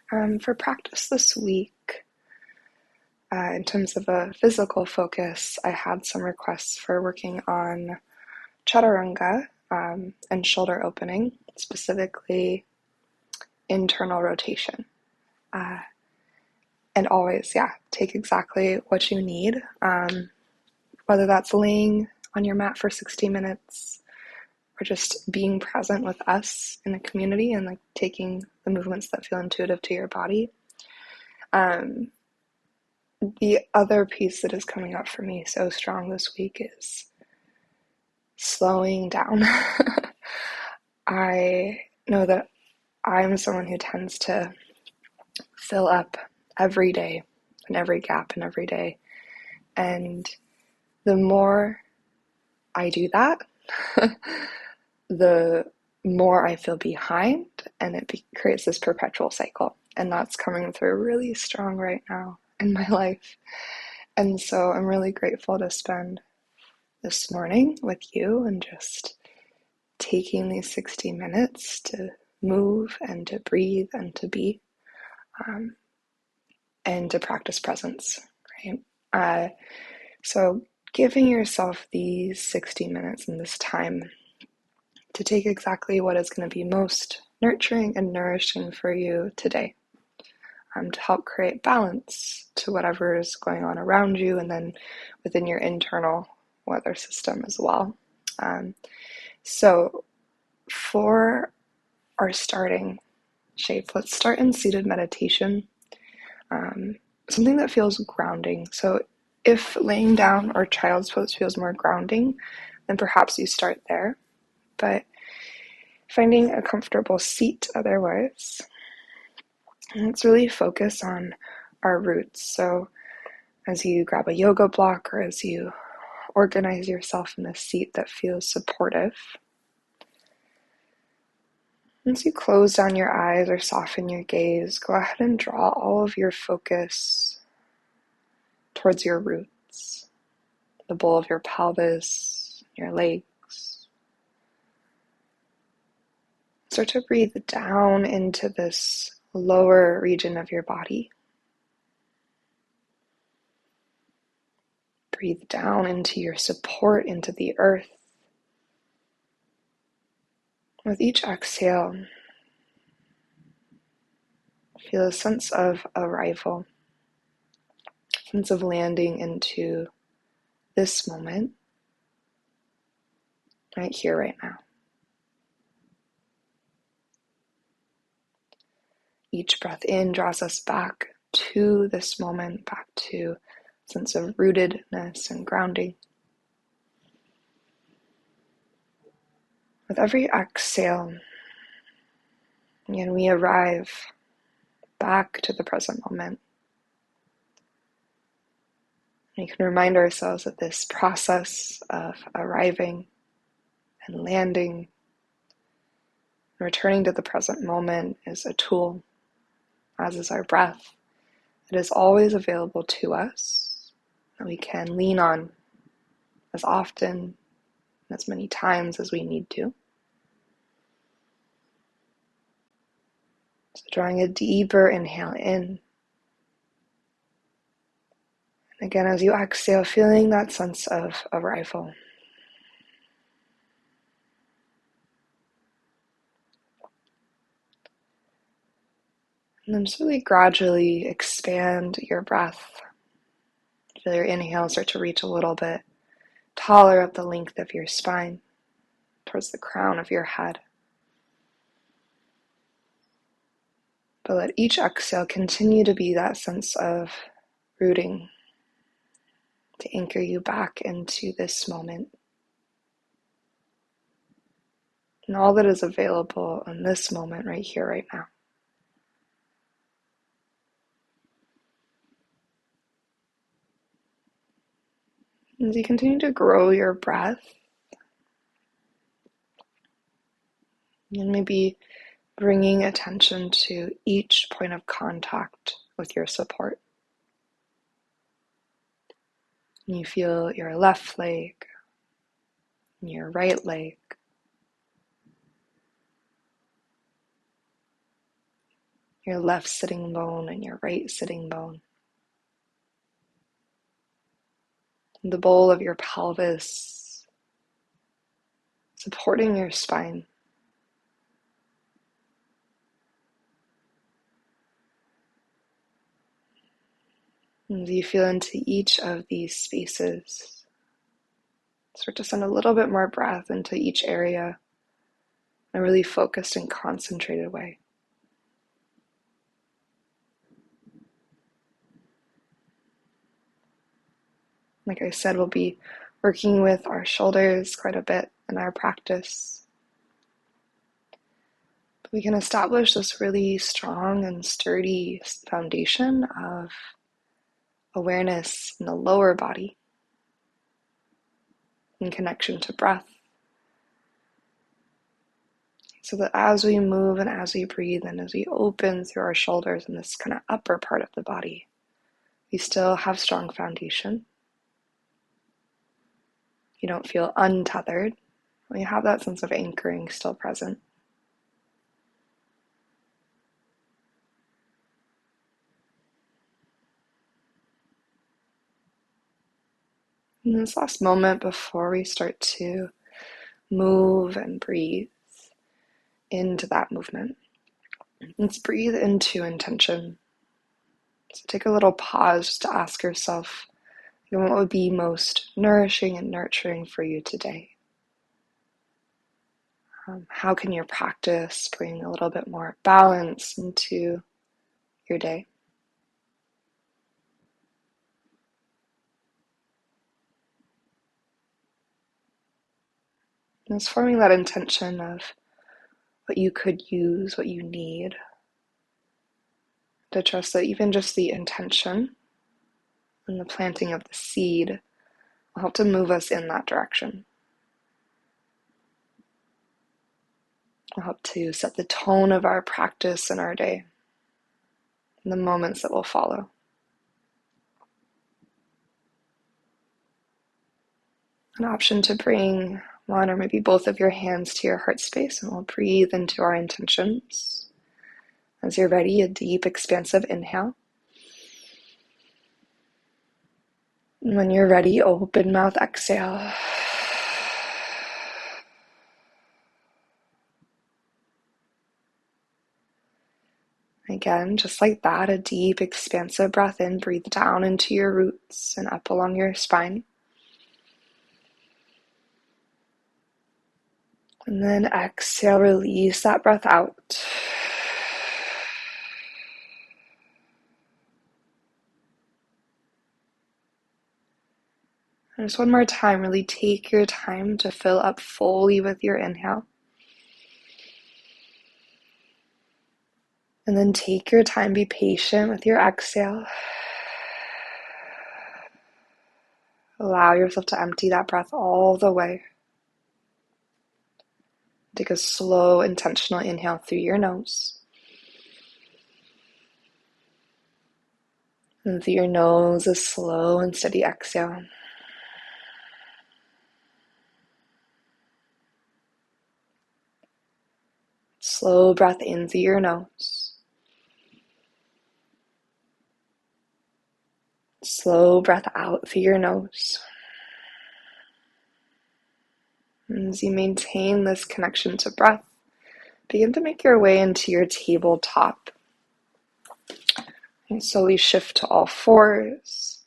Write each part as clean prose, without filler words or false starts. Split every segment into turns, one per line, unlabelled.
For practice this week, in terms of a physical focus, I had some requests for working on chaturanga and shoulder opening, specifically internal rotation. And always, take exactly what you need, whether that's laying on your mat for 60 minutes or just being present with us in the community and like taking the movements that feel intuitive to your body. The other piece that is coming up for me so strong this week is slowing down. I know that I'm someone who tends to fill up every day and every gap in every day. And the more I do that, the more I feel behind, and it creates this perpetual cycle. And that's coming through really strong right now in my life. And so I'm really grateful to spend this morning with you and just taking these 60 minutes to move and to breathe and to be, and to practice presence, right? So giving yourself these 60 minutes and this time to take exactly what is going to be most nurturing and nourishing for you today, to help create balance to whatever is going on around you and then within your internal weather system as well. So for our starting shape, let's start in seated meditation, something that feels grounding. So if laying down or child's pose feels more grounding, then perhaps you start there. But finding a comfortable seat otherwise, and let's really focus on our roots. So as you grab a yoga block or as you organize yourself in a seat that feels supportive, once you close down your eyes or soften your gaze, go ahead and draw all of your focus towards your roots, the bowl of your pelvis, your legs. Start to breathe down into this lower region of your body. Breathe down into your support, into the earth. With each exhale, feel a sense of arrival, a sense of landing into this moment, right here, right now. Each breath in draws us back to this moment, back to a sense of rootedness and grounding. With every exhale, again, we arrive back to the present moment. We can remind ourselves that this process of arriving and landing, returning to the present moment, is a tool, as is our breath. It is always available to us, that we can lean on as often and as many times as we need to. So drawing a deeper inhale in. And again, as you exhale, feeling that sense of arrival. And then just really gradually expand your breath. Feel your inhale start to reach a little bit taller up the length of your spine, towards the crown of your head. But let each exhale continue to be that sense of rooting, to anchor you back into this moment. And all that is available in this moment right here, right now. As you continue to grow your breath, and maybe bringing attention to each point of contact with your support. You feel your left leg, your right leg, your left sitting bone and your right sitting bone, the bowl of your pelvis, supporting your spine. As you feel into each of these spaces, start to send a little bit more breath into each area in a really focused and concentrated way. Like I said, we'll be working with our shoulders quite a bit in our practice. But we can establish this really strong and sturdy foundation of awareness in the lower body, in connection to breath, so that as we move and as we breathe and as we open through our shoulders in this kind of upper part of the body, we still have strong foundation. You don't feel untethered. You have that sense of anchoring still present. In this last moment before we start to move and breathe into that movement, let's breathe into intention. So take a little pause to ask yourself, what would be most nourishing and nurturing for you today? How can your practice bring a little bit more balance into your day? And it's forming that intention of what you could use, what you need, to trust that even just the intention and the planting of the seed will help to move us in that direction. Will help to set the tone of our practice in our day, and the moments that will follow. An option to bring one or maybe both of your hands to your heart space, and we'll breathe into our intentions. As you're ready, a deep, expansive inhale. And when you're ready, open mouth exhale. Again, just like that, a deep, expansive breath in. Breathe down into your roots and up along your spine. And then exhale, release that breath out. And just one more time, really take your time to fill up fully with your inhale. And then take your time, be patient with your exhale. Allow yourself to empty that breath all the way. Take a slow, intentional inhale through your nose. And through your nose, a slow and steady exhale. Slow breath in through your nose. Slow breath out through your nose. And as you maintain this connection to breath, begin to make your way into your tabletop. And slowly shift to all fours.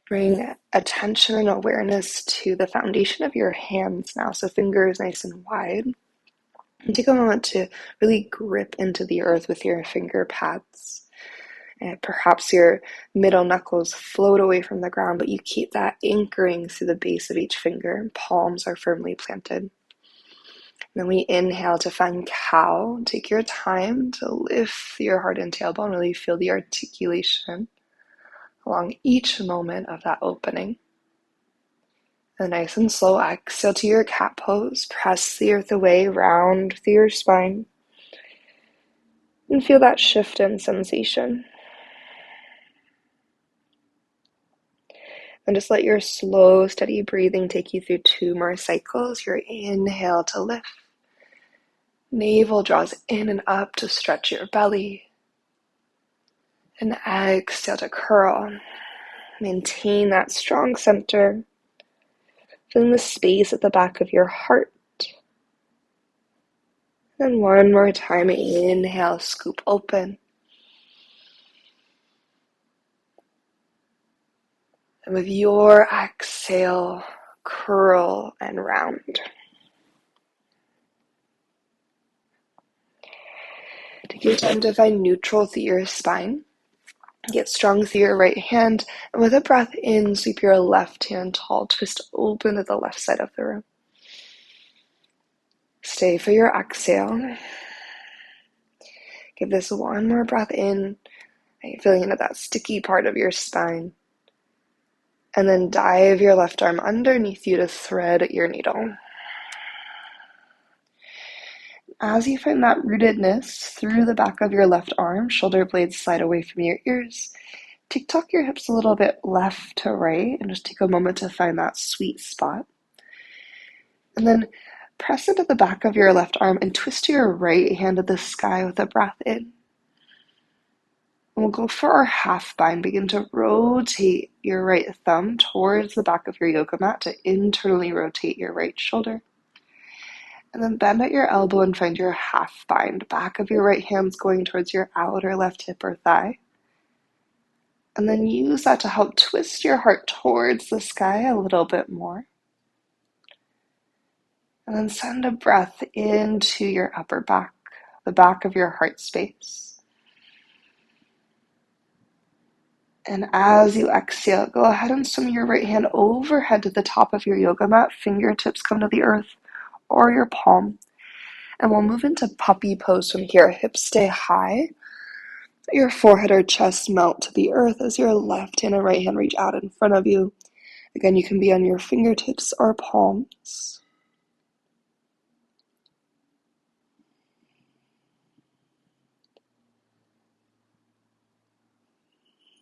Bring attention and awareness to the foundation of your hands now, so fingers nice and wide. And take a moment to really grip into the earth with your finger pads. And perhaps your middle knuckles float away from the ground, but you keep that anchoring through the base of each finger. Palms are firmly planted. And then we inhale to find cow. Take your time to lift your heart and tailbone. Really feel the articulation along each moment of that opening. And nice and slow, exhale to your cat pose. Press the earth away, round through your spine. And feel that shift in sensation. And just let your slow, steady breathing take you through 2 more cycles. Your inhale to lift. Navel draws in and up to stretch your belly. And exhale to curl. Maintain that strong center. Feeling the space at the back of your heart. And one more time, inhale, scoop open. And with your exhale, curl and round. Take your time to find neutral through your spine. Get strong through your right hand, and with a breath in, sweep your left hand tall, twist open to the left side of the room. Stay for your exhale. Give this one more breath in, feeling into that sticky part of your spine. And then dive your left arm underneath you to thread your needle. As you find that rootedness through the back of your left arm, shoulder blades slide away from your ears. Tuck your hips a little bit left to right and just take a moment to find that sweet spot. And then press into the back of your left arm and twist your right hand to the sky with a breath in. And we'll go for our half bind. Begin to rotate your right thumb towards the back of your yoga mat to internally rotate your right shoulder. And then bend at your elbow and find your half bind. Back of your right hand's going towards your outer left hip or thigh. And then use that to help twist your heart towards the sky a little bit more. And then send a breath into your upper back, the back of your heart space. And as you exhale, go ahead and swing your right hand overhead to the top of your yoga mat. Fingertips come to the earth or your palm. And we'll move into puppy pose from here. Hips stay high. Your forehead or chest melt to the earth as your left hand and right hand reach out in front of you. Again, you can be on your fingertips or palms.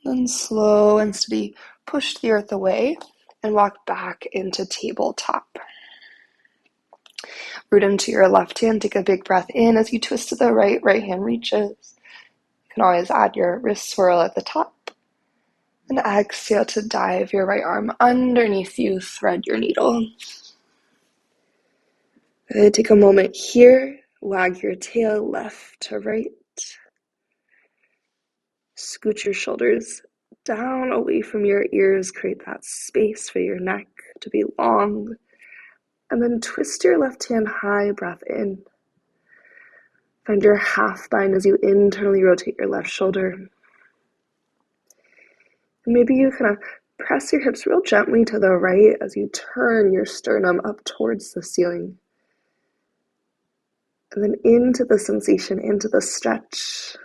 Then slow and steady, push the earth away and walk back into tabletop. Root into your left hand, take a big breath in as you twist to the right, right hand reaches. You can always add your wrist swirl at the top. And exhale to dive your right arm underneath you, thread your needle. Good. Take a moment here, wag your tail left to right. Scoot your shoulders down away from your ears, create that space for your neck to be long. And then twist your left hand high, breath in. Find your half bind as you internally rotate your left shoulder. And maybe you kind of press your hips real gently to the right as you turn your sternum up towards the ceiling. And then into the sensation, into the stretch.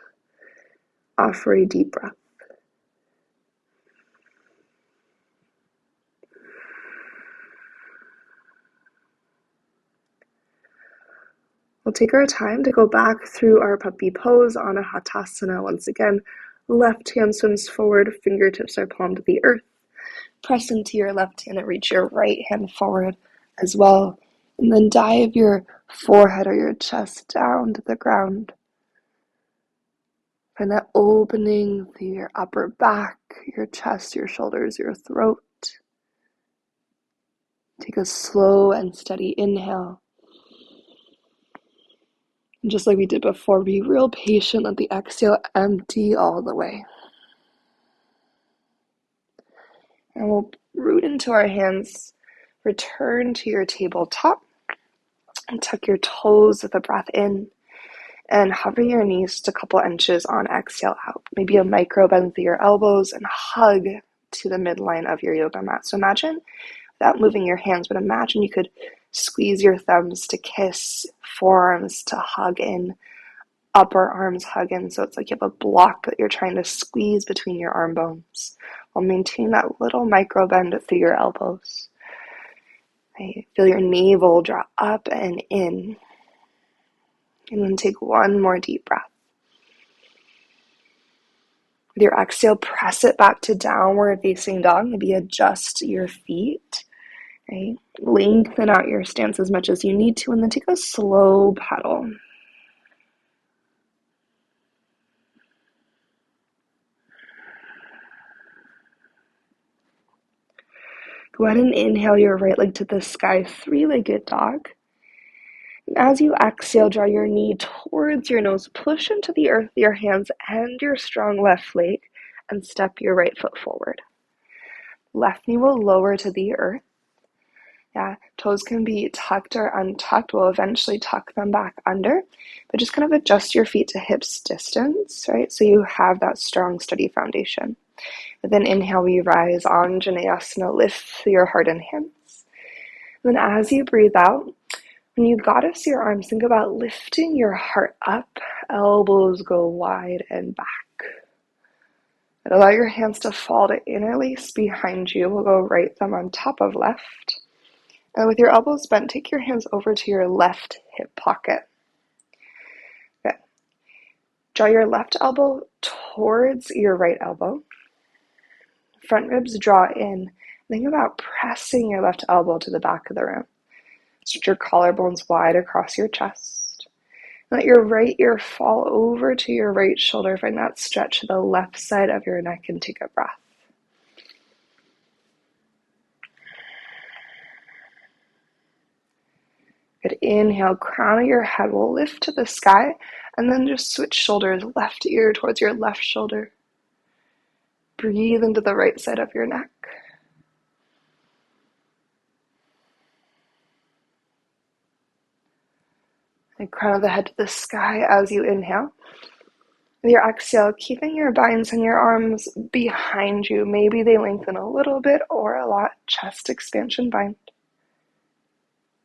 Offer a deep breath. We'll take our time to go back through our puppy pose, anahatasana. Once again, left hand swims forward, fingertips are palm to the earth. Press into your left hand and reach your right hand forward as well. And then dive your forehead or your chest down to the ground. Find that opening through your upper back, your chest, your shoulders, your throat. Take a slow and steady inhale. And just like we did before, be real patient. Let the exhale empty all the way. And we'll root into our hands. Return to your tabletop. And tuck your toes with a breath in. And hover your knees just a couple inches on exhale out. Maybe a micro bend through your elbows and hug to the midline of your yoga mat. So imagine, without moving your hands, but imagine you could squeeze your thumbs to kiss, forearms to hug in, upper arms hug in. So it's like you have a block that you're trying to squeeze between your arm bones while maintaining that little micro bend through your elbows. Right? Feel your navel draw up and in. And then take one more deep breath. With your exhale, press it back to downward facing dog. Maybe adjust your feet. Right? Lengthen out your stance as much as you need to, and then take a slow pedal. Go ahead and inhale your right leg to the sky, three-legged dog. And as you exhale, draw your knee towards your nose, push into the earth, your hands and your strong left leg, and step your right foot forward. Left knee will lower to the earth. Yeah, toes can be tucked or untucked. We'll eventually tuck them back under, but just kind of adjust your feet to hips distance, right? So you have that strong, steady foundation. But then inhale, we rise, Anjaneyasana, lift your heart and hands. And then as you breathe out, when you goddess your arms, think about lifting your heart up, elbows go wide and back. And allow your hands to fall to interlace behind you. We'll go right thumb on top of left. And with your elbows bent, take your hands over to your left hip pocket. Okay. Draw your left elbow towards your right elbow. Front ribs draw in. Think about pressing your left elbow to the back of the room. Stretch your collarbones wide across your chest. Let your right ear fall over to your right shoulder. Find that stretch to the left side of your neck and take a breath. Good. Inhale, crown of your head will lift to the sky, and then just switch shoulders, left ear towards your left shoulder. Breathe into the right side of your neck. And crown of the head to the sky as you inhale. With your exhale, keeping your binds and your arms behind you. Maybe they lengthen a little bit or a lot. Chest expansion bind.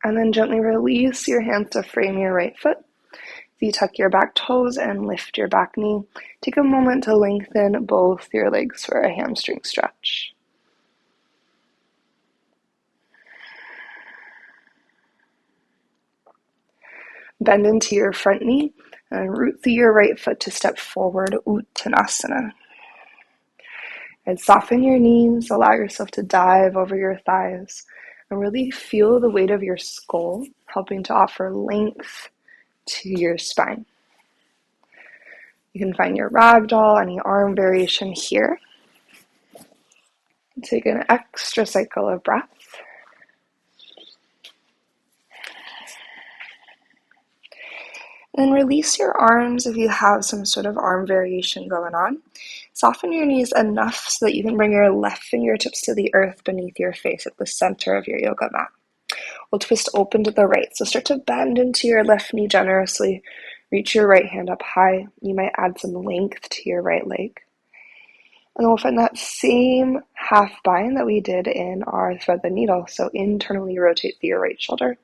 And then gently release your hands to frame your right foot. You tuck your back toes and lift your back knee. Take a moment to lengthen both your legs for a hamstring stretch. Bend into your front knee and root through your right foot to step forward, Uttanasana. And soften your knees, allow yourself to dive over your thighs, and really feel the weight of your skull, helping to offer length to your spine. You can find your ragdoll, any arm variation here. Take an extra cycle of breath. Then release your arms if you have some sort of arm variation going on. Soften your knees enough so that you can bring your left fingertips to the earth beneath your face at the center of your yoga mat. We'll twist open to the right, so start to bend into your left knee generously. Reach your right hand up high. You might add some length to your right leg. And we'll find that same half bind that we did in our thread the needle. So internally rotate through your right shoulder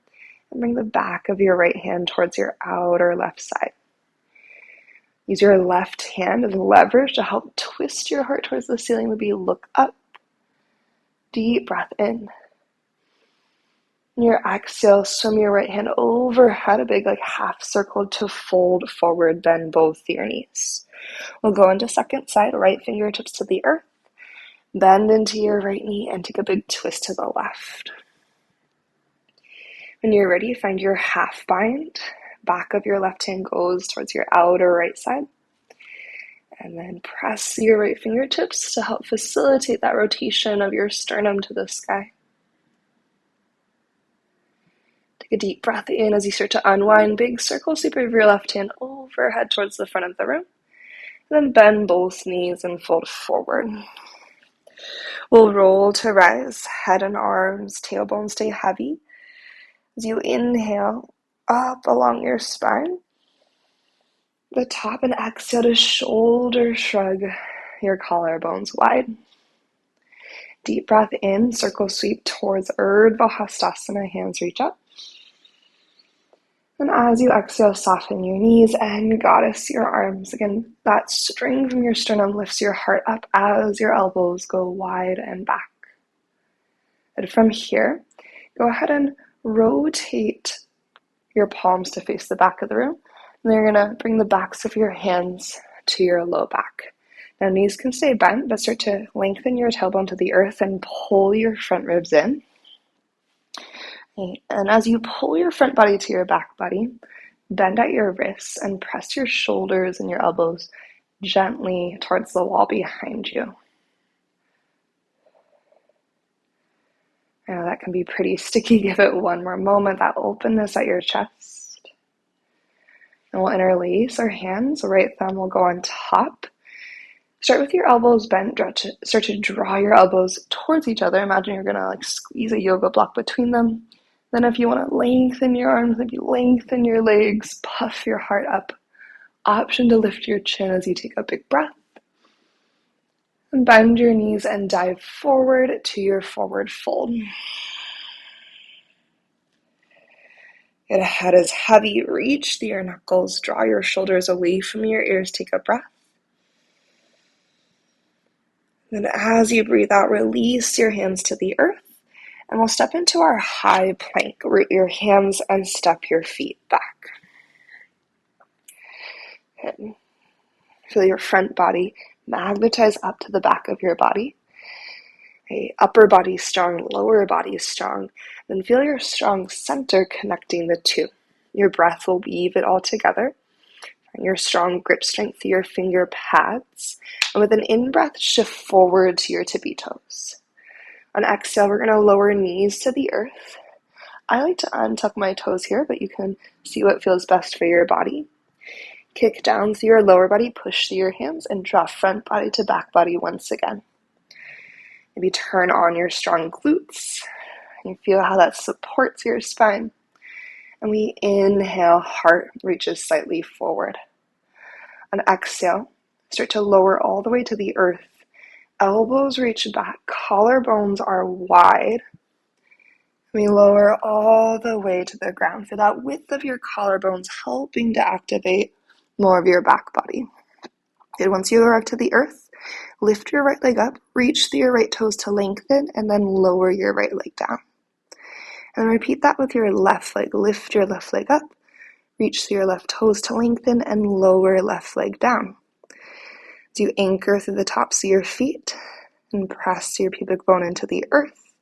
and bring the back of your right hand towards your outer left side. Use your left hand as leverage to help twist your heart towards the ceiling. Maybe look up. Deep breath in. Your exhale, swim your right hand overhead, a big half circle to fold forward, bend both your knees. We'll go into second side, right fingertips to the earth, bend into your right knee and take a big twist to the left. When you're ready, find your half bind. Back of your left hand goes towards your outer right side. And then press your right fingertips to help facilitate that rotation of your sternum to the sky. Take a deep breath in as you start to unwind. Big circle, sweep of your left hand overhead towards the front of the room. And then bend both knees and fold forward. We'll roll to rise. Head and arms, tailbone stay heavy. As you inhale up along your spine, the top, and exhale to shoulder shrug your collarbones wide. Deep breath in, circle sweep towards Urdhva Hastasana, hands reach up. And as you exhale, soften your knees and goddess your arms. Again, that string from your sternum lifts your heart up as your elbows go wide and back. And from here, go ahead and rotate your palms to face the back of the room. And then you're going to bring the backs of your hands to your low back. Now knees can stay bent, but start to lengthen your tailbone to the earth and pull your front ribs in. And as you pull your front body to your back body, bend at your wrists and press your shoulders and your elbows gently towards the wall behind you. I know that can be pretty sticky. Give it one more moment, that openness at your chest. And we'll interlace our hands. Right thumb will go on top. Start with your elbows bent. Start to draw your elbows towards each other. Imagine you're going to squeeze a yoga block between them. Then if you want to lengthen your arms, maybe lengthen your legs, puff your heart up. Option to lift your chin as you take a big breath. And bend your knees and dive forward to your forward fold. Your head is heavy. Reach through your knuckles. Draw your shoulders away from your ears. Take a breath. Then as you breathe out, release your hands to the earth. And we'll step into our high plank. Root your hands and step your feet back. And feel your front body magnetize up to the back of your body. Upper body strong, lower body strong. Then feel your strong center connecting the two. Your breath will weave it all together. And your strong grip strength through your finger pads. And with an in-breath, shift forward to your tippy toes. On exhale, we're going to lower knees to the earth. I like to untuck my toes here, but you can see what feels best for your body. Kick down through your lower body, push through your hands, and draw front body to back body once again. Maybe turn on your strong glutes. And feel how that supports your spine. And we inhale, heart reaches slightly forward. On exhale, start to lower all the way to the earth. Elbows reach back, collarbones are wide. We lower all the way to the ground. Feel that width of your collarbones helping to activate more of your back body. Good. Once you arrive to the earth, lift your right leg up, reach through your right toes to lengthen, and then lower your right leg down. And repeat that with your left leg. Lift your left leg up, reach through your left toes to lengthen, and lower left leg down. As you anchor through the tops of your feet and press your pubic bone into the earth.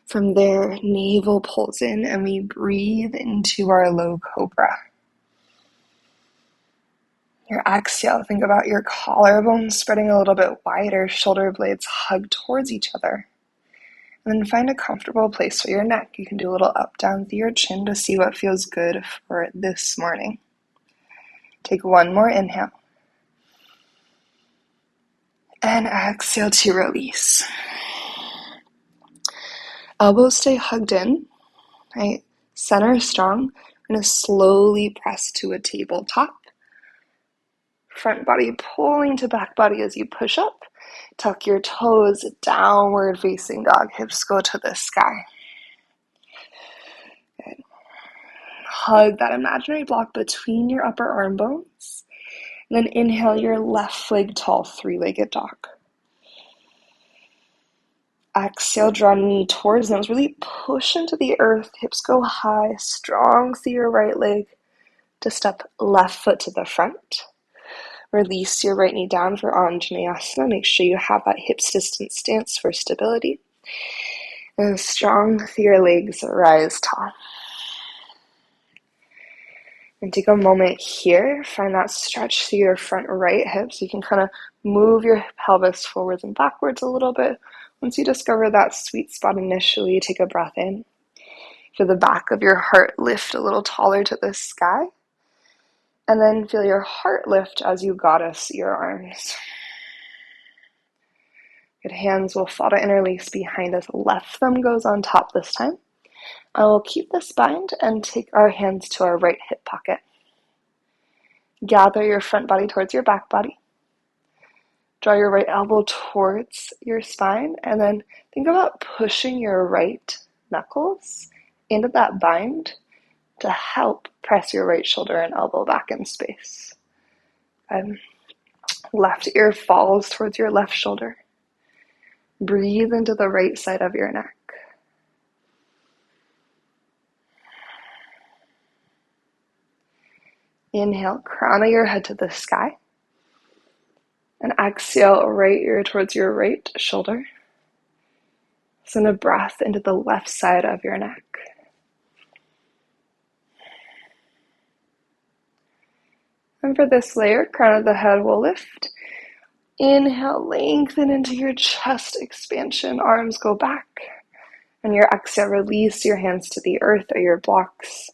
From there, navel pulls in and we breathe into our low cobra. Your exhale, think about your collarbones spreading a little bit wider, shoulder blades hug towards each other. And then find a comfortable place for your neck. You can do a little up down through your chin to see what feels good for this morning. Take one more inhale. And exhale to release. Elbows stay hugged in, right? Center strong. We're going to slowly press to a tabletop. Front body pulling to back body as you push up. Tuck your toes, downward facing dog. Hips go to the sky. Good. Hug that imaginary block between your upper arm bones. And then inhale your left leg tall, three-legged dog. Exhale, draw knee towards nose. Really push into the earth. Hips go high, strong through your right leg to step left foot to the front. Release your right knee down for Anjaneyasana. Make sure you have that hips distance stance for stability. And strong through your legs, rise tall. And take a moment here. Find that stretch through your front right hip. So you can kind of move your pelvis forwards and backwards a little bit. Once you discover that sweet spot initially, take a breath in. Feel the back of your heart lift a little taller to the sky. And then feel your heart lift as you goddess your arms. Good. Hands will fall to interlace behind us. Left thumb goes on top this time. I will keep this bind and take our hands to our right hip pocket. Gather your front body towards your back body. Draw your right elbow towards your spine, and then think about pushing your right knuckles into that bind to help press your right shoulder and elbow back in space. Left ear falls towards your left shoulder. Breathe into the right side of your neck. Inhale, crown of your head to the sky. And exhale, right ear towards your right shoulder. Send a breath into the left side of your neck. And for this layer, crown of the head will lift. Inhale, lengthen into your chest expansion. Arms go back. On your exhale, release your hands to the earth or your blocks.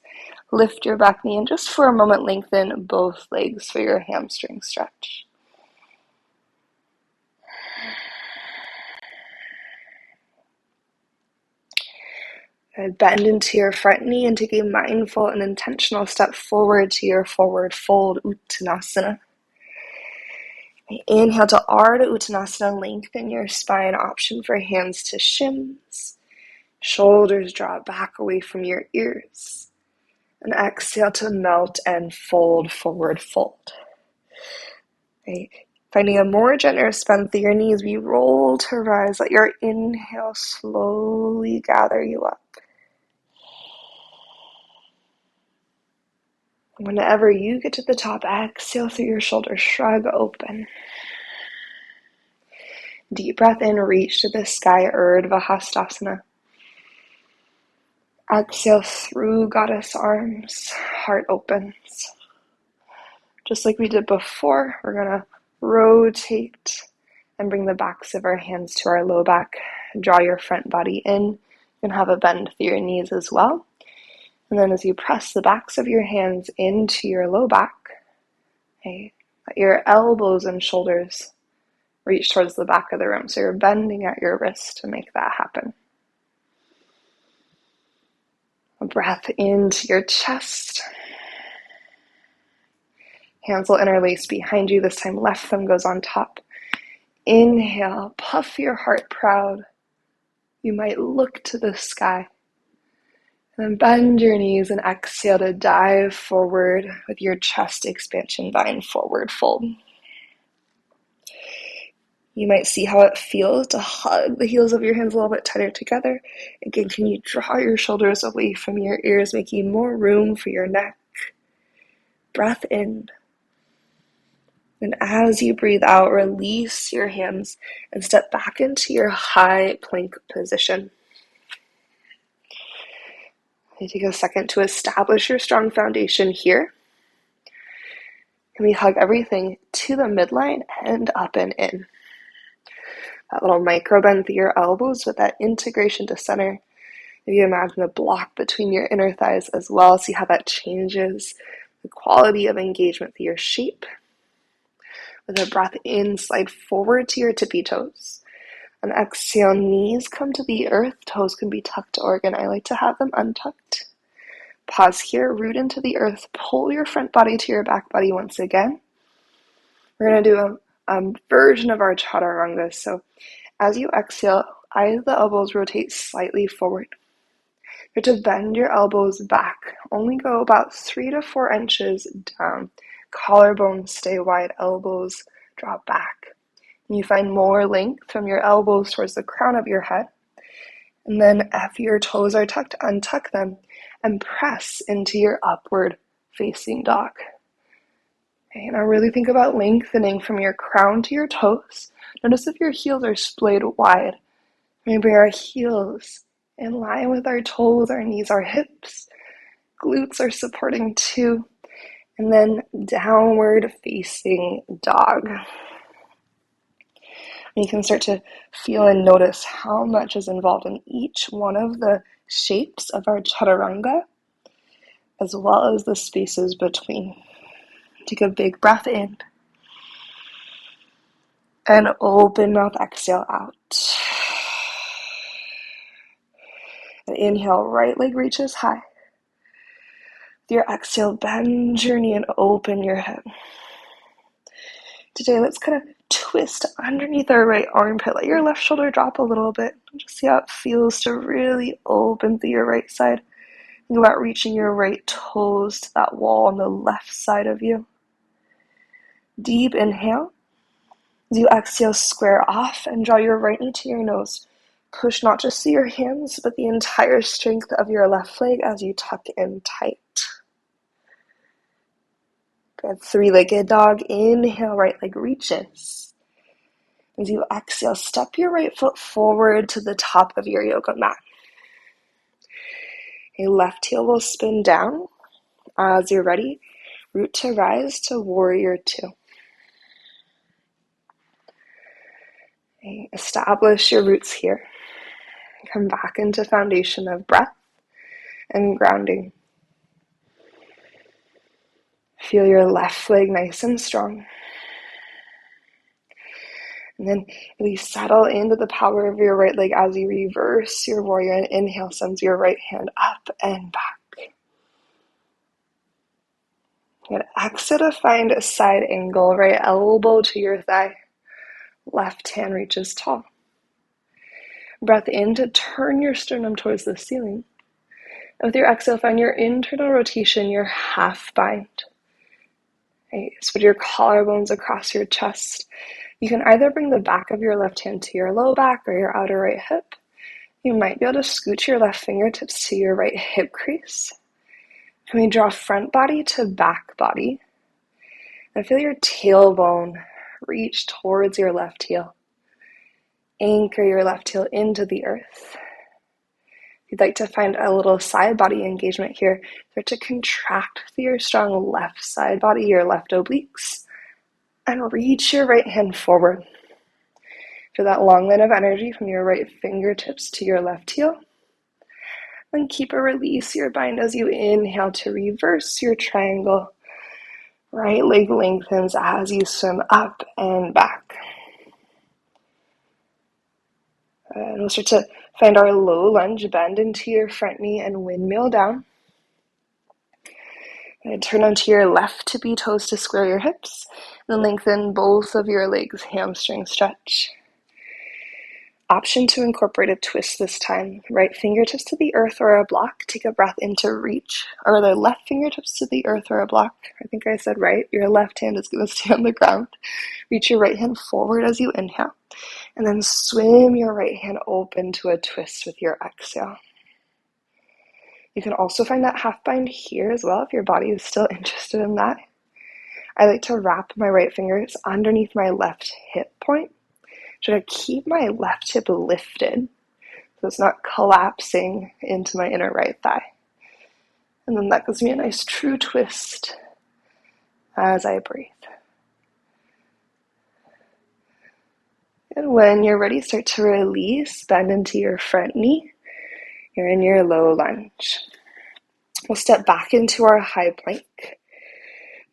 Lift your back knee and just for a moment lengthen both legs for your hamstring stretch. Bend into your front knee and take a mindful and intentional step forward to your forward fold, Uttanasana. Inhale to Ardha Uttanasana, lengthen your spine, option for hands to shins. Shoulders draw back away from your ears. And exhale to melt and fold, forward fold. Okay. Finding a more generous bend through your knees, we roll to rise. Let your inhale slowly gather you up. Whenever you get to the top, exhale through your shoulders, shrug open. Deep breath in, reach to the sky, Urdhva Hastasana. Exhale through goddess arms, heart opens. Just like we did before, we're going to rotate and bring the backs of our hands to our low back. Draw your front body in. You can have a bend through your knees as well. And then as you press the backs of your hands into your low back, okay, let your elbows and shoulders reach towards the back of the room. So you're bending at your wrist to make that happen. A breath into your chest. Hands will interlace behind you. This time left thumb goes on top. Inhale, puff your heart proud. You might look to the sky. And then bend your knees and exhale to dive forward with your chest expansion, vine forward fold. You might see how it feels to hug the heels of your hands a little bit tighter together. Again, can you draw your shoulders away from your ears, making more room for your neck? Breath in. And as you breathe out, release your hands and step back into your high plank position. You take a second to establish your strong foundation here. And we hug everything to the midline and up and in. That little micro bend through your elbows with that integration to center. Maybe imagine a block between your inner thighs as well. See how that changes the quality of engagement through your shape. With a breath in, slide forward to your tippy toes. On exhale, knees come to the earth. Toes can be tucked to organ. I like to have them untucked. Pause here, root into the earth. Pull your front body to your back body once again. We're going to do a version of our chaturanga. So as you exhale, eyes the elbows rotate slightly forward. You're to bend your elbows back. Only go about 3 to 4 inches down. Collarbones stay wide, elbows drop back. And you find more length from your elbows towards the crown of your head. And then if your toes are tucked, untuck them and press into your upward facing dog. Okay, now really think about lengthening from your crown to your toes. Notice if your heels are splayed wide. Maybe our heels in line with our toes, our knees, our hips. Glutes are supporting too. And then downward facing dog. And you can start to feel and notice how much is involved in each one of the shapes of our chaturanga, as well as the spaces between. Take a big breath in. And open mouth, exhale out. And inhale, right leg reaches high. With your exhale, bend your knee and open your hip. Today, let's kind of twist underneath our right armpit. Let your left shoulder drop a little bit. Just see how it feels to really open through your right side. Think about reaching your right toes to that wall on the left side of you. Deep inhale. As you exhale, square off and draw your right knee to your nose. Push not just through your hands, but the entire strength of your left leg as you tuck in tight. Good. 3-legged dog. Inhale, right leg reaches. As you exhale, step your right foot forward to the top of your yoga mat. A left heel will spin down. As you're ready, root to rise to warrior 2. Okay, establish your roots here. Come back into foundation of breath and grounding. Feel your left leg nice and strong. And then really settle into the power of your right leg as you reverse your warrior and inhale sends your right hand up and back. And exhale to find a side angle, right elbow to your thigh. Left hand reaches tall. Breath in to turn your sternum towards the ceiling. And with your exhale, find your internal rotation, your half bind. Right, spread your collarbones across your chest. You can either bring the back of your left hand to your low back or your outer right hip. You might be able to scoot your left fingertips to your right hip crease. Can we draw front body to back body? And feel your tailbone reach towards your left heel. Anchor your left heel into the earth. If you'd like to find a little side body engagement here, start to contract with your strong left side body, your left obliques, and reach your right hand forward. Feel that long line of energy from your right fingertips to your left heel. Then keep or release your bind as you inhale to reverse your triangle. Right leg lengthens as you swim up and back. And we'll start to find our low lunge, bend into your front knee and windmill down. And turn onto your left tippy toes to square your hips. Then lengthen both of your legs, hamstring stretch. Option to incorporate a twist this time. Right fingertips to the earth or a block. Take a breath in to reach. Or the left fingertips to the earth or a block. I think I said right. Your left hand is going to stay on the ground. Reach your right hand forward as you inhale. And then swim your right hand open to a twist with your exhale. You can also find that half bind here as well if your body is still interested in that. I like to wrap my right fingers underneath my left hip point. Try to keep my left hip lifted so it's not collapsing into my inner right thigh. And then that gives me a nice true twist as I breathe. And when you're ready, start to release, bend into your front knee. You're in your low lunge. We'll step back into our high plank,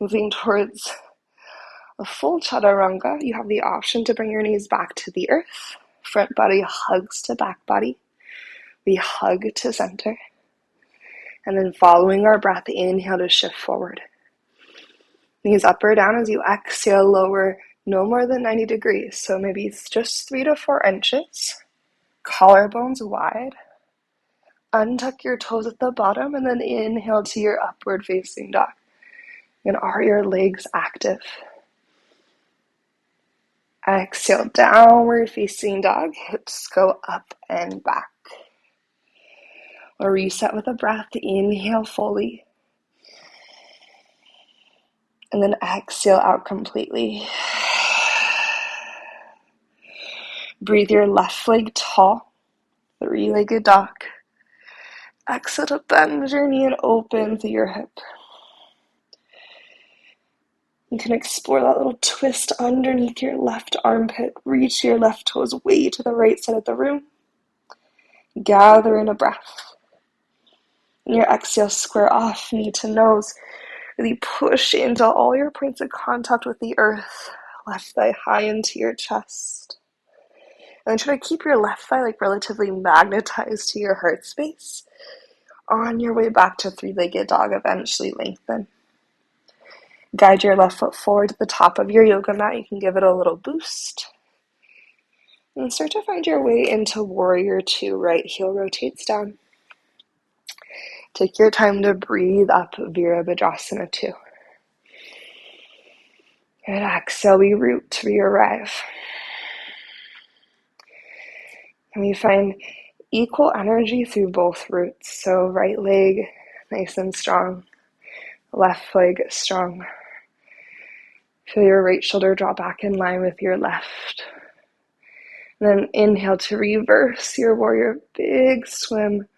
moving towards a full chaturanga. You have the option to bring your knees back to the earth. Front body hugs to back body. We hug to center. And then following our breath, inhale to shift forward. Knees up or down as you exhale, lower no more than 90 degrees. So maybe it's just 3 to 4 inches. Collarbones wide. Untuck your toes at the bottom and then inhale to your upward facing dog. And are your legs active? Exhale, downward facing dog. Hips go up and back. We'll reset with a breath. Inhale fully. And then exhale out completely. Breathe your left leg tall. 3-legged dog. Exhale to bend your knee and open through your hip. You can explore that little twist underneath your left armpit. Reach your left toes way to the right side of the room. Gather in a breath. And your exhale, square off, knee to nose. Really push into all your points of contact with the earth. Left thigh high into your chest. And then try to keep your left thigh relatively magnetized to your heart space. On your way back to 3-legged dog, eventually lengthen. Guide your left foot forward to the top of your yoga mat. You can give it a little boost. And start to find your way into warrior 2. Right heel rotates down. Take your time to breathe up Virabhadrasana 2. And exhale, we root, we arrive. And we find equal energy through both roots. So right leg nice and strong. Left leg strong. Feel your right shoulder draw back in line with your left. And then inhale to reverse your warrior. Big swim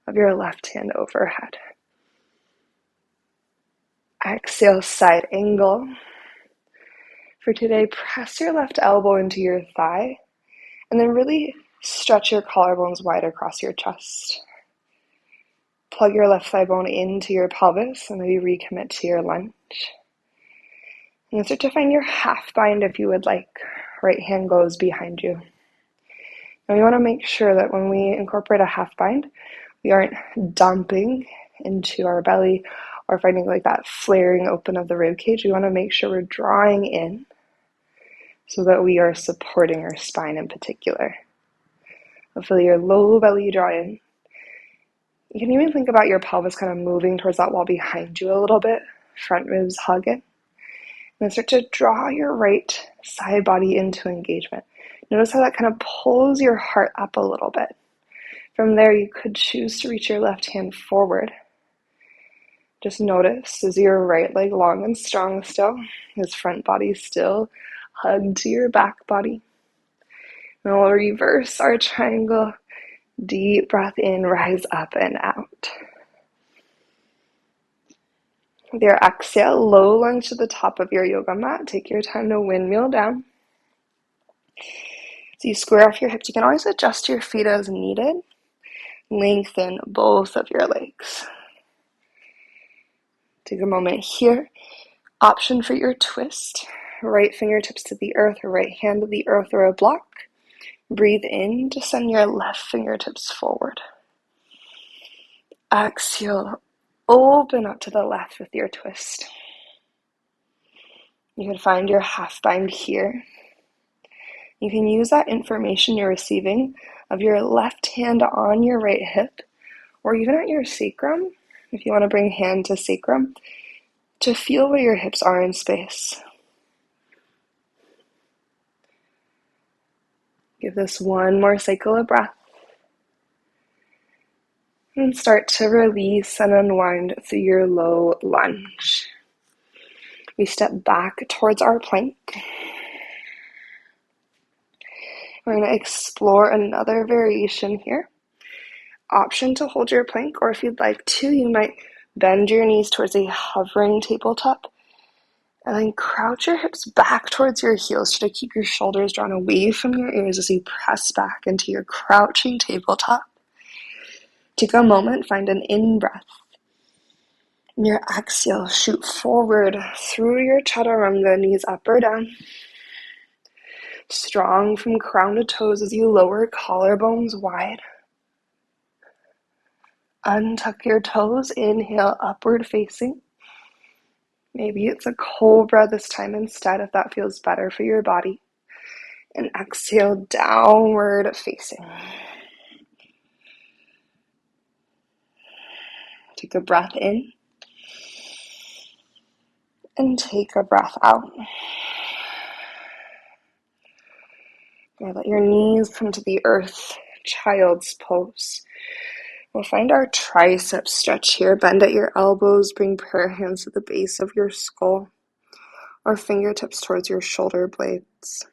of your left hand overhead. Exhale, side angle. For today, press your left elbow into your thigh. And then really Stretch your collarbones wide across your chest. Plug your left thigh bone into your pelvis and maybe recommit to your lunge. And then start to find your half bind if you would like. Right hand goes behind you. Now we want to make sure that when we incorporate a half bind, we aren't dumping into our belly or finding like that flaring open of the rib cage. We want to make sure we're drawing in so that we are supporting our spine in particular. Feel your low belly draw in. You can even think about your pelvis kind of moving towards that wall behind you a little bit. Front ribs hug in. And then start to draw your right side body into engagement. Notice how that kind of pulls your heart up a little bit. From there, you could choose to reach your left hand forward. Just notice, is your right leg long and strong still? Is front body still hugged to your back body? Now we'll reverse our triangle. Deep breath in, rise up and out. With your exhale, low lunge to the top of your yoga mat. Take your time to windmill down. So you square off your hips. You can always adjust your feet as needed. Lengthen both of your legs. Take a moment here. Option for your twist. Right fingertips to the earth or right hand to the earth or a block. Breathe in to send your left fingertips forward. Exhale, open up to the left with your twist. You can find your half bind here. You can use that information you're receiving of your left hand on your right hip or even at your sacrum, if you want to bring hand to sacrum, to feel where your hips are in space. Give this one more cycle of breath. And start to release and unwind through your low lunge. We step back towards our plank. We're going to explore another variation here. Option to hold your plank, or if you'd like to, you might bend your knees towards a hovering tabletop and then crouch your hips back towards your heels. Try to keep your shoulders drawn away from your ears as you press back into your crouching tabletop. Take a moment, find an in-breath. And your exhale, shoot forward through your chaturanga, knees up or down. Strong from crown to toes as you lower collarbones wide. Untuck your toes, inhale, upward facing. Maybe it's a cobra this time instead if that feels better for your body. And exhale, downward facing. Take a breath in. And take a breath out. Let your knees come to the earth, child's pose. We'll find our triceps stretch here. Bend at your elbows, bring prayer hands to the base of your skull, or fingertips towards your shoulder blades.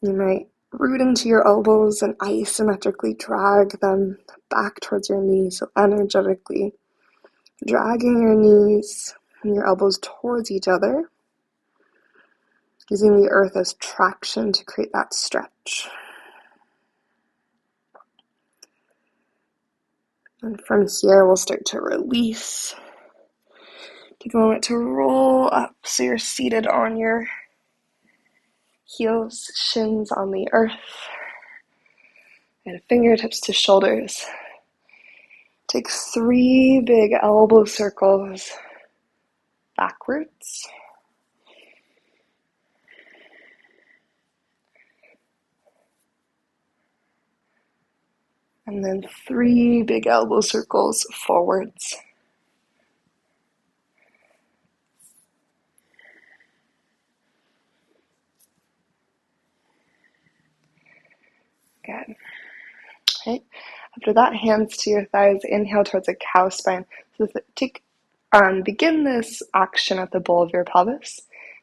You might root into your elbows and isometrically drag them back towards your knees, so energetically dragging your knees and your elbows towards each other, using the earth as traction to create that stretch. And from here, we'll start to release. Take a moment to roll up so you're seated on your heels, shins on the earth, and fingertips to shoulders. Take 3 big elbow circles backwards. And then 3 big elbow circles forwards. Good. Okay. After that, hands to your thighs. Inhale towards a cow spine. So begin this action at the bowl of your pelvis.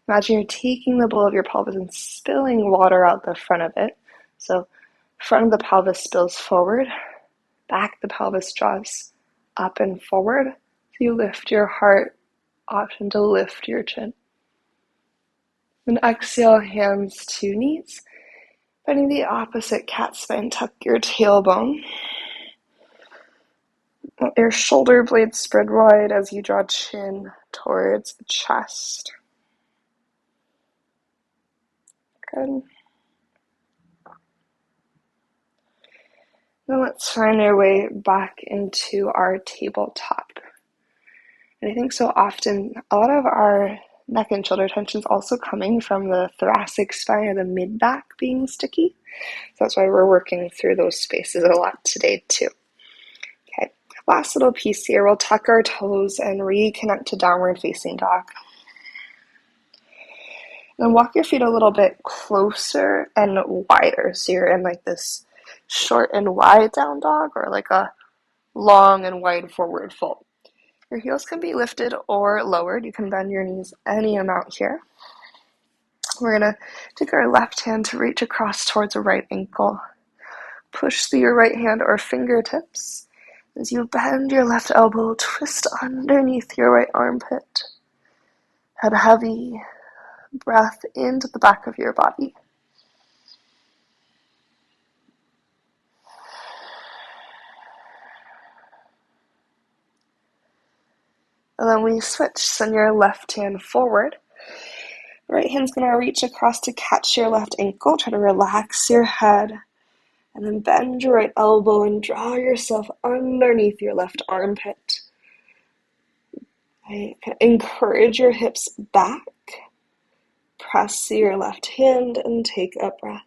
Imagine you're taking the bowl of your pelvis and spilling water out the front of it. So front of the pelvis spills forward. Back the pelvis draws up and forward. So you lift your heart. Option to lift your chin. And exhale, hands to knees. Bending the opposite cat spine, tuck your tailbone. Let your shoulder blades spread wide as you draw chin towards the chest. Good. Now let's find our way back into our tabletop. And I think so often a lot of our neck and shoulder tension is also coming from the thoracic spine or the mid-back being sticky. So that's why we're working through those spaces a lot today too. Okay, last little piece here, we'll tuck our toes and reconnect to downward facing dog. Then walk your feet a little bit closer and wider. So you're in like this short and wide down dog or like a long and wide forward fold. Your heels can be lifted or lowered. You can bend your knees any amount here. We're going to take our left hand to reach across towards a right ankle. Push through your right hand or fingertips. As you bend your left elbow, twist underneath your right armpit. Head heavy, breath into the back of your body. And then we switch. Send your left hand forward. Right hand's going to reach across to catch your left ankle. Try to relax your head. And then bend your right elbow and draw yourself underneath your left armpit. Right. Encourage your hips back. Press your left hand and take a breath.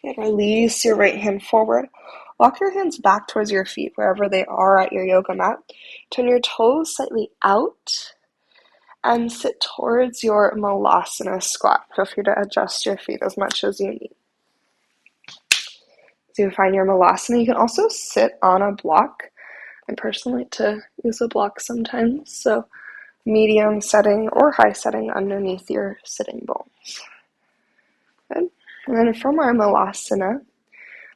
Good. Release your right hand forward. Walk your hands back towards your feet, wherever they are at your yoga mat. Turn your toes slightly out and sit towards your malasana squat. Feel free to adjust your feet as much as you need. So you find your malasana. You can also sit on a block. I personally like to use a block sometimes, so medium setting or high setting underneath your sitting bones. Good. And then from our malasana,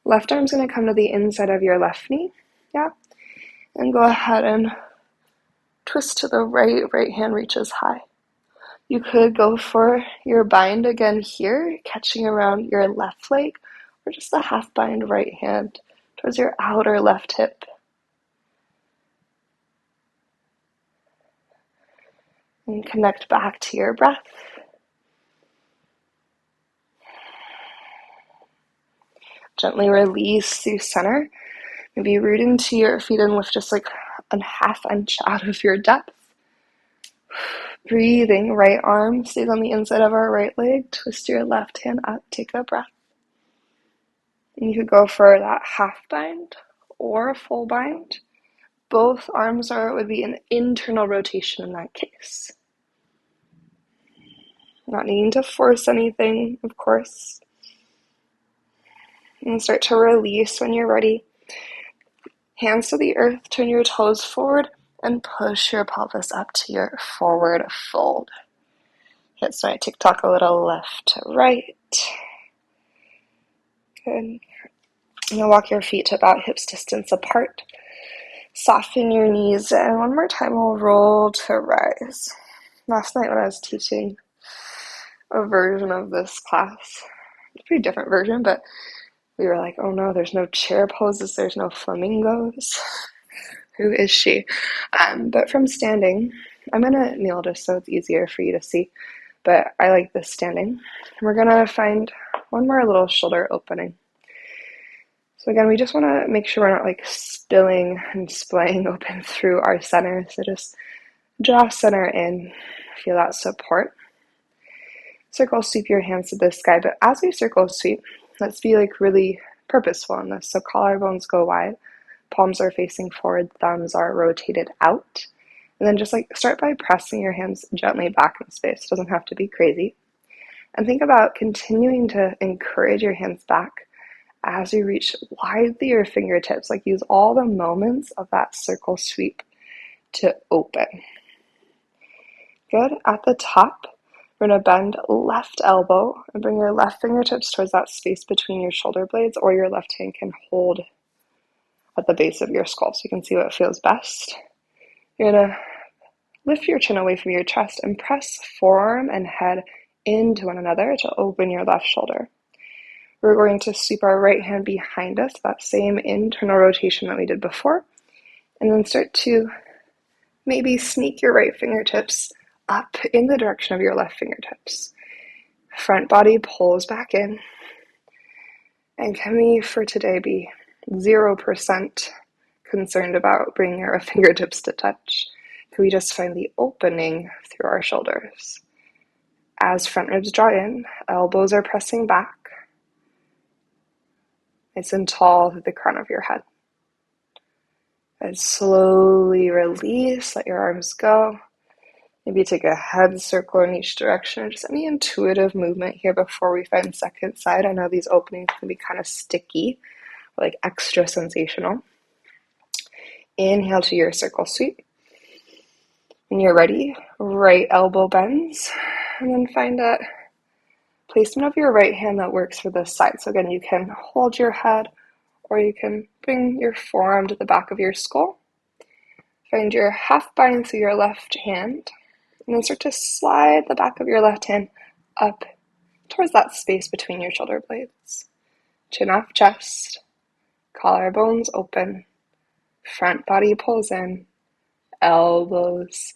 left arm's going to come to the inside of your left knee. Yeah. And go ahead and twist to the right. Right hand reaches high. You could go for your bind again here, catching around your left leg, or just a half bind right hand towards your outer left hip. And connect back to your breath. Gently release through center. Maybe root into your feet and lift just like a half inch out of your depth. Breathing, right arm stays on the inside of our right leg. Twist your left hand up, take a breath. And you could go for that half bind or a full bind. Both arms would be an internal rotation in that case. Not needing to force anything, of course. And start to release when you're ready. Hands to the earth, turn your toes forward, and push your pelvis up to your forward fold. Hit my tick-tock a little left to right. Good. Now walk your feet to about hips distance apart. Soften your knees, and one more time we'll roll to rise. Last night when I was teaching a version of this class, a pretty different version, but we were like, oh no, there's no chair poses, there's no flamingos. Who is she? But from standing, I'm going to kneel just so it's easier for you to see, but I like this standing. We're going to find one more little shoulder opening. So again, we just want to make sure we're not like spilling and splaying open through our center. So just draw center in, feel that support. Circle sweep your hands to the sky, but as we circle sweep, let's be like really purposeful in this. So collarbones go wide, palms are facing forward, thumbs are rotated out. And then just like start by pressing your hands gently back in space. It doesn't have to be crazy. And think about continuing to encourage your hands back as you reach wide through your fingertips. Like use all the moments of that circle sweep to open. Good. At the top, we're going to bend left elbow and bring your left fingertips towards that space between your shoulder blades, or your left hand can hold at the base of your skull so you can see what feels best. You're going to lift your chin away from your chest and press forearm and head into one another to open your left shoulder. We're going to sweep our right hand behind us, that same internal rotation that we did before, and then start to maybe sneak your right fingertips up in the direction of your left fingertips. Front body pulls back in. And can we, for today, be 0% concerned about bringing our fingertips to touch? Can we just find the opening through our shoulders? As front ribs draw in, elbows are pressing back. Nice and tall through the crown of your head. And slowly release, let your arms go. Maybe take a head circle in each direction, or just any intuitive movement here before we find second side. I know these openings can be kind of sticky, like extra sensational. Inhale to your circle sweep. When you're ready, right elbow bends, and then find that placement of your right hand that works for this side. So again, you can hold your head, or you can bring your forearm to the back of your skull. Find your half bind through your left hand, and then start to slide the back of your left hand up towards that space between your shoulder blades. Chin off chest, collarbones open, front body pulls in, elbows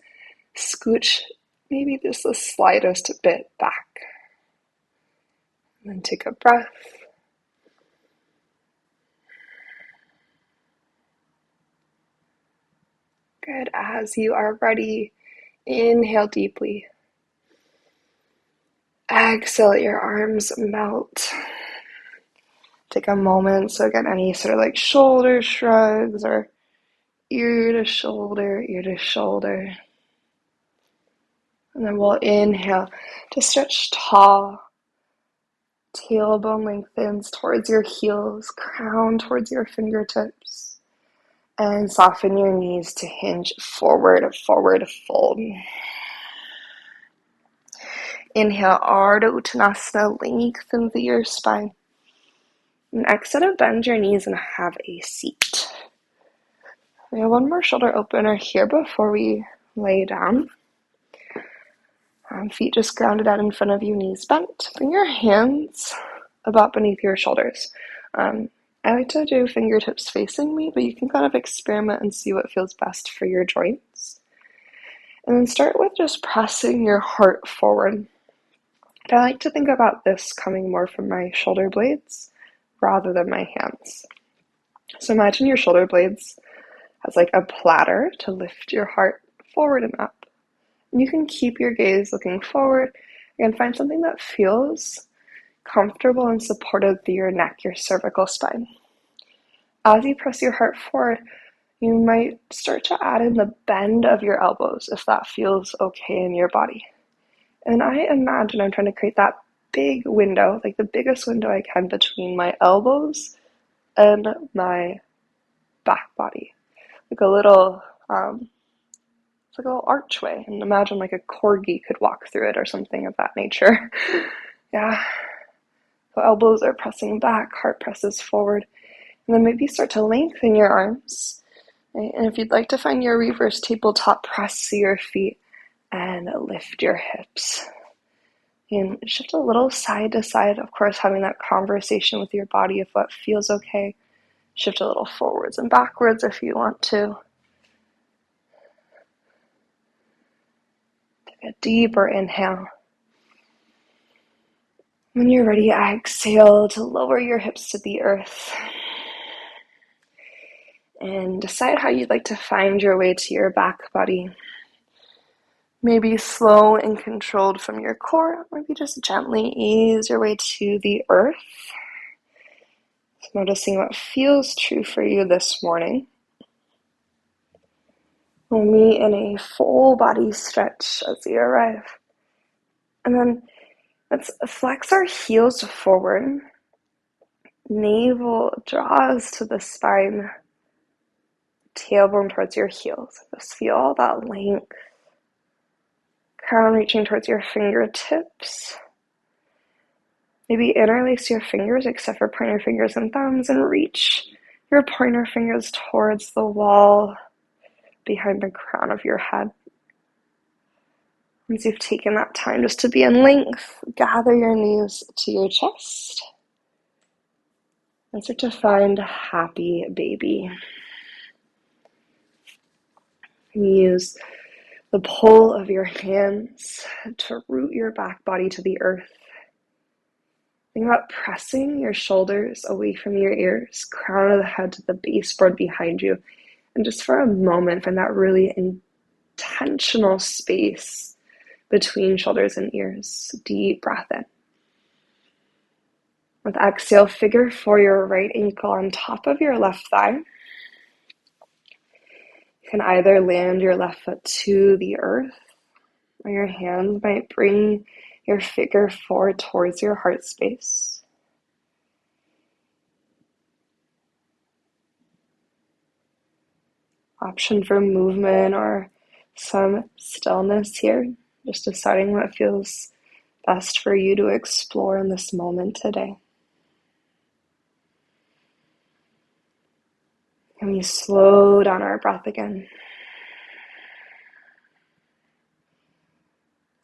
scooch maybe just the slightest bit back. And then take a breath. Good. As you are ready, inhale deeply. Exhale, let your arms melt. Take a moment. So again, any sort of like shoulder shrugs or ear to shoulder, ear to shoulder. And then we'll inhale to stretch tall. Tailbone lengthens towards your heels, crown towards your fingertips. And soften your knees to hinge forward, forward fold. Inhale, Ardha Uttanasana, lengthen through your spine. And exhale, bend your knees and have a seat. We have one more shoulder opener here before we lay down. Feet just grounded out in front of you, knees bent. Bring your hands about beneath your shoulders. I like to do fingertips facing me, but you can kind of experiment and see what feels best for your joints. And then start with just pressing your heart forward. I like to think about this coming more from my shoulder blades rather than my hands. So imagine your shoulder blades as like a platter to lift your heart forward and up. And you can keep your gaze looking forward and find something that feels comfortable and supportive through your neck, your cervical spine. As you press your heart forward, you might start to add in the bend of your elbows if that feels okay in your body. And I imagine I'm trying to create that big window, like the biggest window I can between my elbows and my back body. Like a little, it's like a little archway. And imagine like a corgi could walk through it or something of that nature. Yeah. So elbows are pressing back, heart presses forward. And then maybe start to lengthen your arms. Right? And if you'd like to find your reverse tabletop, press to your feet and lift your hips. And shift a little side to side, of course, having that conversation with your body of what feels okay. Shift a little forwards and backwards if you want to. Take a deeper inhale. When you're ready, exhale to lower your hips to the earth. And decide how you'd like to find your way to your back body. Maybe slow and controlled from your core, maybe just gently ease your way to the earth. Noticing what feels true for you this morning. We'll meet in a full body stretch as you arrive. And then let's flex our heels forward. Navel draws to the spine. Tailbone towards your heels. Just feel all that length. Crown reaching towards your fingertips. Maybe interlace your fingers except for pointer fingers and thumbs and reach your pointer fingers towards the wall behind the crown of your head. Once you've taken that time just to be in length, gather your knees to your chest and start to find a happy baby. And use the pull of your hands to root your back body to the earth. Think about pressing your shoulders away from your ears, crown of the head to the baseboard behind you. And just for a moment, find that really intentional space between shoulders and ears. Deep breath in. With exhale, figure for your right ankle on top of your left thigh. You can either land your left foot to the earth, or your hands might bring your figure four towards your heart space. Option for movement or some stillness here. Just deciding what feels best for you to explore in this moment today. And we slow down our breath again.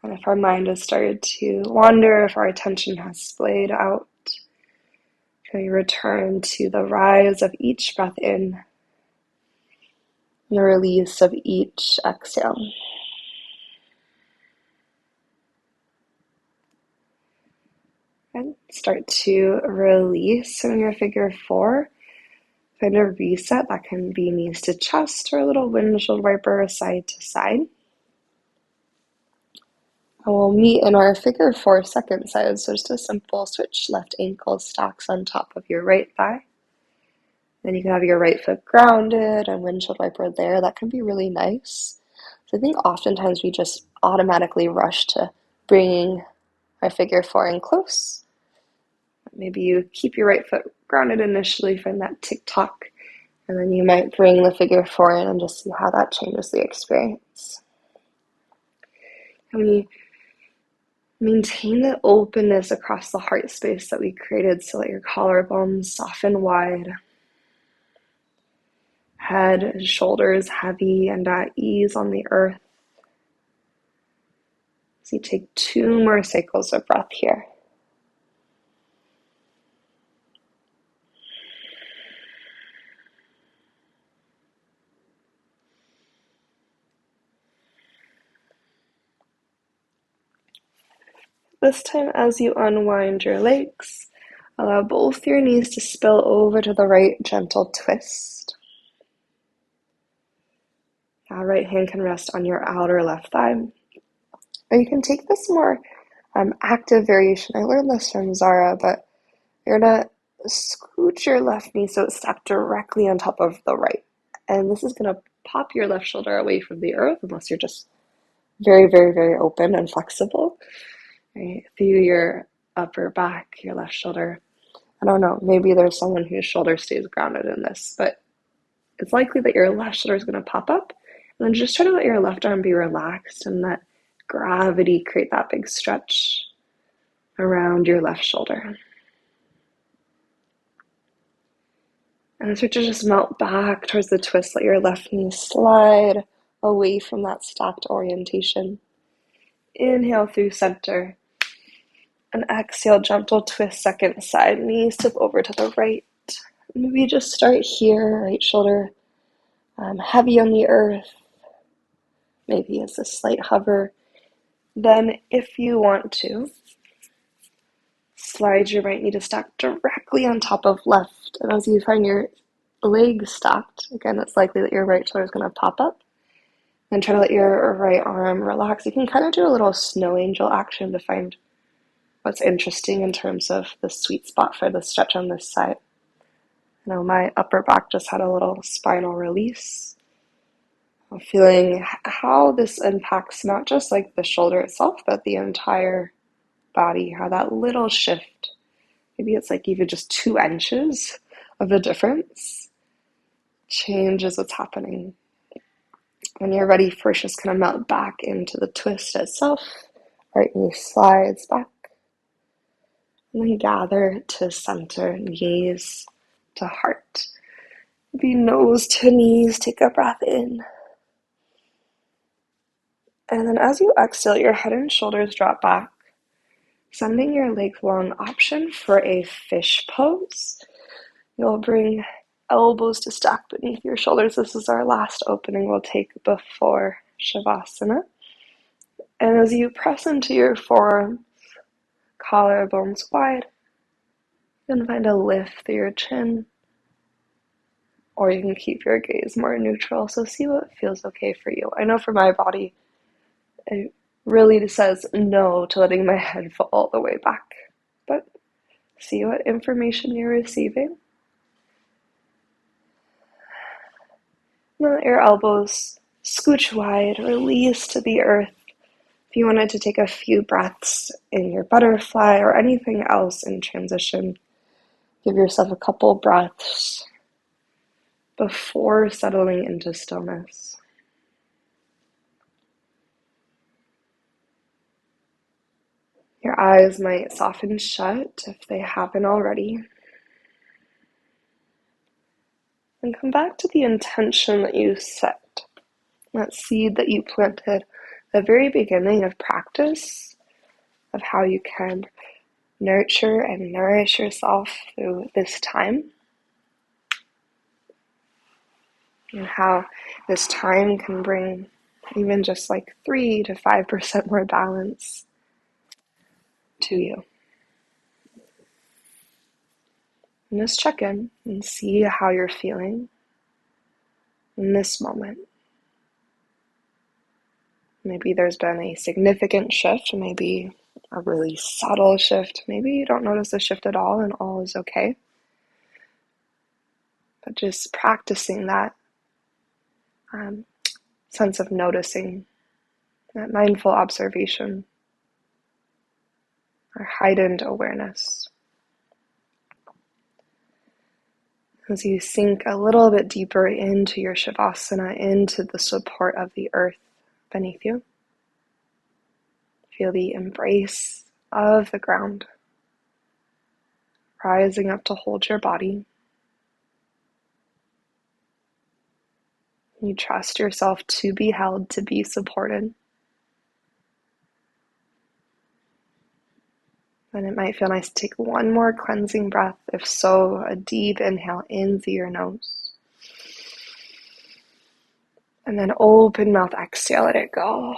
And if our mind has started to wander, if our attention has splayed out, can we return to the rise of each breath in and the release of each exhale. And start to release in your figure four. Find a reset. That can be knees to chest or a little windshield wiper side to side. And we'll meet in our figure four second side. So just a simple switch. Left ankle stacks on top of your right thigh. Then you can have your right foot grounded and windshield wiper there. That can be really nice. So I think oftentimes we just automatically rush to bringing our figure four in close. Maybe you keep your right foot grounded initially, find that tick-tock, and then you might bring the figure four in and just see how that changes the experience. And we maintain the openness across the heart space that we created, so let your collarbones soften wide. Head and shoulders heavy and at ease on the earth. So you take 2 more cycles of breath here. This time, as you unwind your legs, allow both your knees to spill over to the right, gentle twist. Now, right hand can rest on your outer left thigh. Or you can take this more active variation. I learned this from Zara, but you're going to scooch your left knee so it's stacked directly on top of the right. And this is going to pop your left shoulder away from the earth, unless you're just very, very, very open and flexible. Right? Through your upper back, your left shoulder. I don't know, maybe there's someone whose shoulder stays grounded in this, but it's likely that your left shoulder is going to pop up. And then just try to let your left arm be relaxed and let gravity create that big stretch around your left shoulder. And start to just melt back towards the twist. Let your left knee slide away from that stacked orientation. Inhale through center. And exhale, gentle twist, second side. Knees tip over to the right. Maybe just start here, right shoulder heavy on the earth. Maybe it's a slight hover. Then, if you want to, slide your right knee to stack directly on top of left. And as you find your legs stacked, again, it's likely that your right shoulder is going to pop up. And try to let your right arm relax. You can kind of do a little snow angel action to find what's interesting in terms of the sweet spot for the stretch on this side. I know my upper back just had a little spinal release. I'm feeling how this impacts not just like the shoulder itself, but the entire body, how that little shift, maybe it's like even just 2 inches of a difference, changes what's happening. When you're ready, first just kind of melt back into the twist itself. Right knee slides back. And then gather to center, knees to heart. Maybe nose to knees, take a breath in. And then as you exhale, your head and shoulders drop back, sending your legs long option for a fish pose. You'll bring elbows to stack beneath your shoulders. This is our last opening we'll take before Shavasana. And as you press into your forearms, collarbones wide, you can find a lift through your chin, or you can keep your gaze more neutral. So see what feels okay for you. I know for my body, it really says no to letting my head fall all the way back. But see what information you're receiving. Let your elbows scooch wide, release to the earth. If you wanted to take a few breaths in your butterfly or anything else in transition, give yourself a couple breaths before settling into stillness. Your eyes might soften shut if they haven't already. And come back to the intention that you set, that seed that you planted at the very beginning of practice, of how you can nurture and nourish yourself through this time, and how this time can bring even just like 3 to 5% more balance to you. And just check in and see how you're feeling in this moment. Maybe there's been a significant shift, maybe a really subtle shift. Maybe you don't notice the shift at all and all is okay. But just practicing that sense of noticing, that mindful observation, or heightened awareness. As you sink a little bit deeper into your Shavasana, into the support of the earth beneath you, feel the embrace of the ground, rising up to hold your body. You trust yourself to be held, to be supported. And it might feel nice to take one more cleansing breath. If so, a deep inhale in through your nose. And then open mouth, exhale, let it go.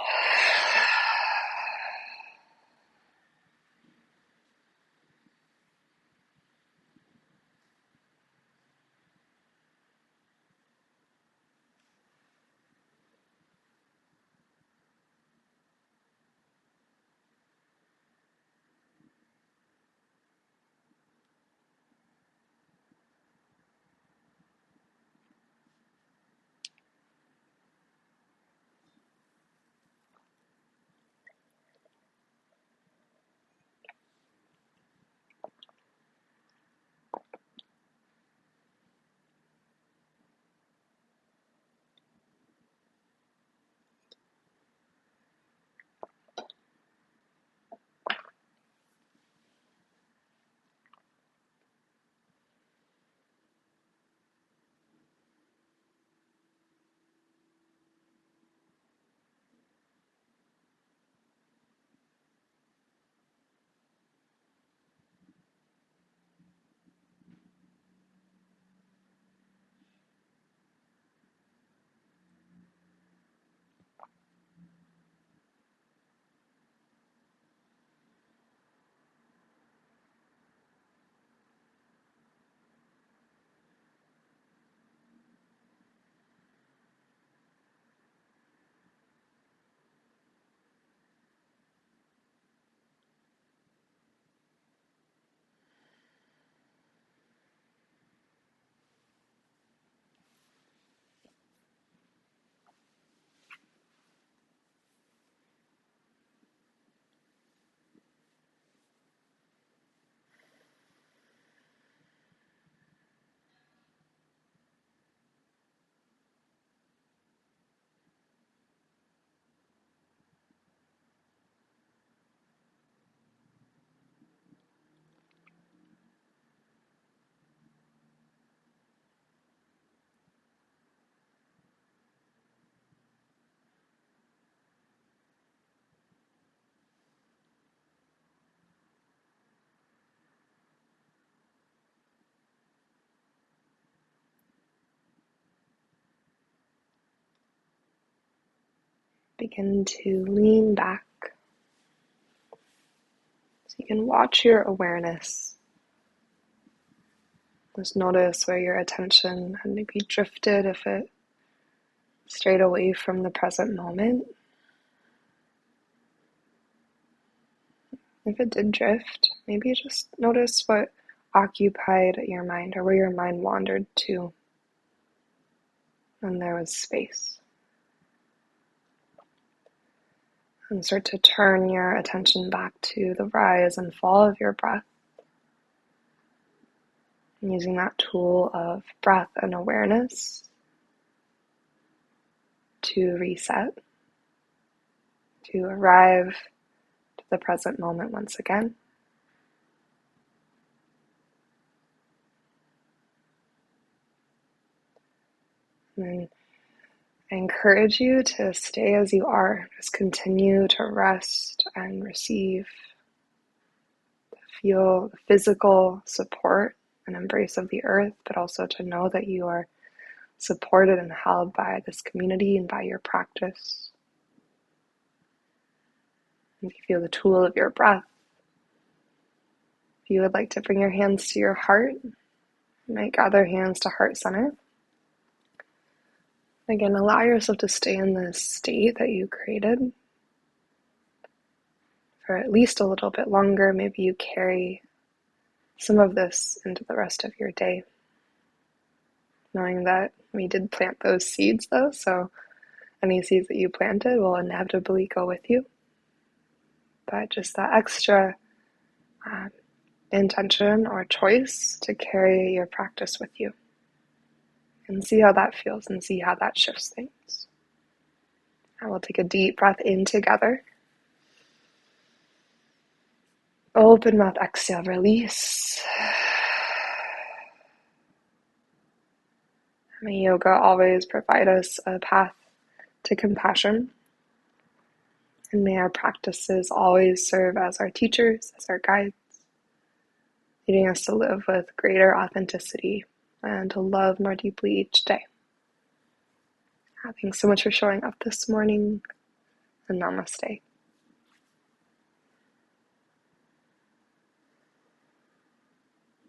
begin to lean back so you can watch your awareness. Just notice where your attention had maybe drifted, if it strayed away from the present moment. If it did drift, maybe just notice what occupied your mind or where your mind wandered to when there was space. And start to turn your attention back to the rise and fall of your breath. And using that tool of breath and awareness to reset, to arrive to the present moment once again. And I encourage you to stay as you are. Just continue to rest and receive, feel the physical support and embrace of the earth, but also to know that you are supported and held by this community and by your practice. And you feel the tool of your breath. If you would like to bring your hands to your heart, you might gather hands to heart center. Again, allow yourself to stay in this state that you created for at least a little bit longer. Maybe you carry some of this into the rest of your day. Knowing that we did plant those seeds though, so any seeds that you planted will inevitably go with you. But just that extra intention or choice to carry your practice with you. And see how that feels and see how that shifts things. And we'll take a deep breath in together. Open mouth, exhale, release. May yoga always provide us a path to compassion. And may our practices always serve as our teachers, as our guides, leading us to live with greater authenticity and to love more deeply each day. Thanks so much for showing up this morning, and namaste.